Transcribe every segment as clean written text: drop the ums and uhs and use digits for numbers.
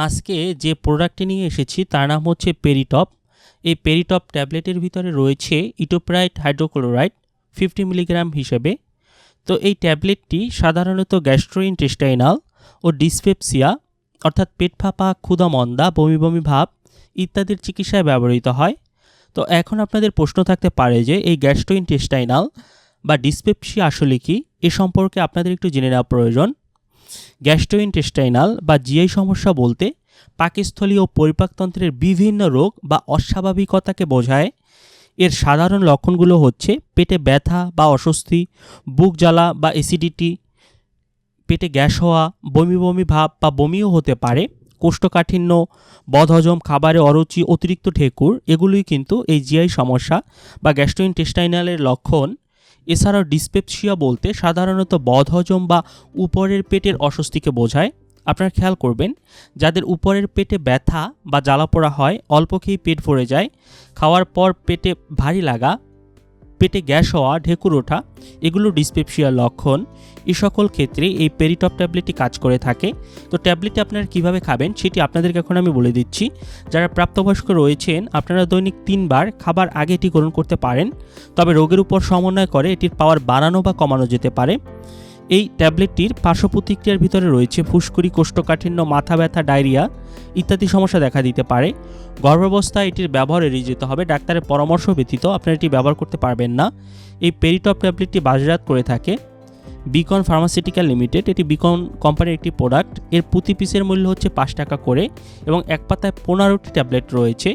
আজকে যে প্রোডাক্টটি নিয়ে এসেছি তার নাম হচ্ছে পেরিটপ। এই পেরিটপ ট্যাবলেটের ভিতরে রয়েছে ইটোপ্রাইট হাইড্রোক্লোরাইড 50 মিলিগ্রাম হিসেবে। তো এই ট্যাবলেটটি সাধারণত গ্যাস্ট্রোইন্টেস্টাইনাল ও ডিসপেপসিয়া অর্থাৎ পেট ফাঁপা, ক্ষুধা-মন্দা, বমি বমি ভাব ইত্যাদির চিকিৎসায় ব্যবহৃত হয়। তো এখন আপনাদের প্রশ্ন থাকতে পারে যে এই গ্যাস্ট্রোইন্টেস্টাইনাল বা ডিসপেপসিয়া আসলে কি, এ সম্পর্কে আপনাদের একটু জেনে নেওয়া প্রয়োজন। গ্যাস্ট্রোইন্টেস্টাইনাল বা জিআই সমস্যা বলতে পাকস্থলী ও পরিপাকতন্ত্রের বিভিন্ন রোগ বা অস্বাভাবিকতাকে বোঝায়। এর সাধারণ লক্ষণগুলো হচ্ছে পেটে ব্যথা বা অস্বস্তি, বুক জ্বালা বা অ্যাসিডিটি, পেটে গ্যাস হওয়া, বমি বমি ভাব বা বমিও হতে পারে, কোষ্ঠকাঠিন্য, বদহজম, খাবারে অরুচি, অতিরিক্ত ঢেকুর, এগুলোই কিন্তু এই জিআই সমস্যা বা গ্যাস্ট্রোইন্টেস্টাইনালের লক্ষণ। এছাড়াও ডিসপেপসিয়া বলতে সাধারণত বদহজম বা উপরের পেটের অস্বস্তিকে বোঝায়। আপনারা খেয়াল করবেন, যাদের উপরের পেটে ব্যথা বা জ্বালাপোড়া হয়, অল্প খেয়েই পেট ভরে যায়, খাওয়ার পর পেটে ভারী লাগা, পেটে গ্যাস হওয়া, ঢেকুর ওঠা, এগুলো ডিসপেপসিয়ার লক্ষণ। এই সকল ক্ষেত্রে এই পেরিটপ ট্যাবলেটটি কাজ করে থাকে। তো ট্যাবলেটটি আপনারা কীভাবে খাবেন সেটি আপনাদেরকে এখন আমি বলে দিচ্ছি। যারা প্রাপ্তবয়স্ক রয়েছেন আপনারা দৈনিক 3 বার খাবার আগে এটি গ্রহণ করতে পারেন, তবে রোগের উপর সমন্বয় করে এটির পাওয়ার বাড়ানো বা কমানো যেতে পারে। এই ট্যাবলেটটির পার্শ্ব প্রতিক্রিয়ার ভিতরে রয়েছে ফুসকুড়ি, কোষ্ঠকাঠিন্য, মাথা ব্যথা, ডায়রিয়া ইত্যাদি সমস্যা দেখা দিতে পারে। গর্ভাবস্থায় এটির ব্যবহার এড়িয়ে যেতে হবে। ডাক্তারের পরামর্শ ব্যতীত আপনারা এটি ব্যবহার করতে পারবেন না। এই পেরিটপ ট্যাবলেটটি বাজারজাত করে থাকে বিকন ফার্মাসিউটিক্যাল লিমিটেড। এটি বিকন কোম্পানির একটি প্রোডাক্ট। এর প্রতি পিসের মূল্য হচ্ছে 5 টাকা করে এবং এক পাতায় 15টি ট্যাবলেট রয়েছে।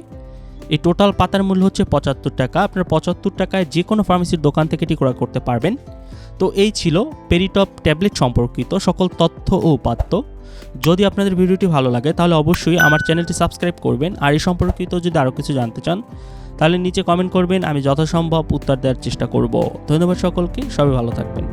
এই টোটাল পাতার মূল্য হচ্ছে 75 টাকা। আপনারা 75 টাকায় যে কোনো ফার্মেসির দোকান থেকে এটি ক্রয় করতে পারবেন। তো এই ছিল পেরিটপ ট্যাবলেট সম্পর্কিত সকল তথ্য ও উপাত্ত। যদি আপনাদের ভিডিওটি ভালো লাগে তাহলে অবশ্যই আমার চ্যানেলটি সাবস্ক্রাইব করবেন। আর এই সম্পর্কিত যদি আরও কিছু জানতে চান তাহলে নিচে কমেন্ট করবেন, আমি যথাসম্ভব উত্তর দেওয়ার চেষ্টা করব। ধন্যবাদ সকলকে, সবাই ভালো থাকবেন।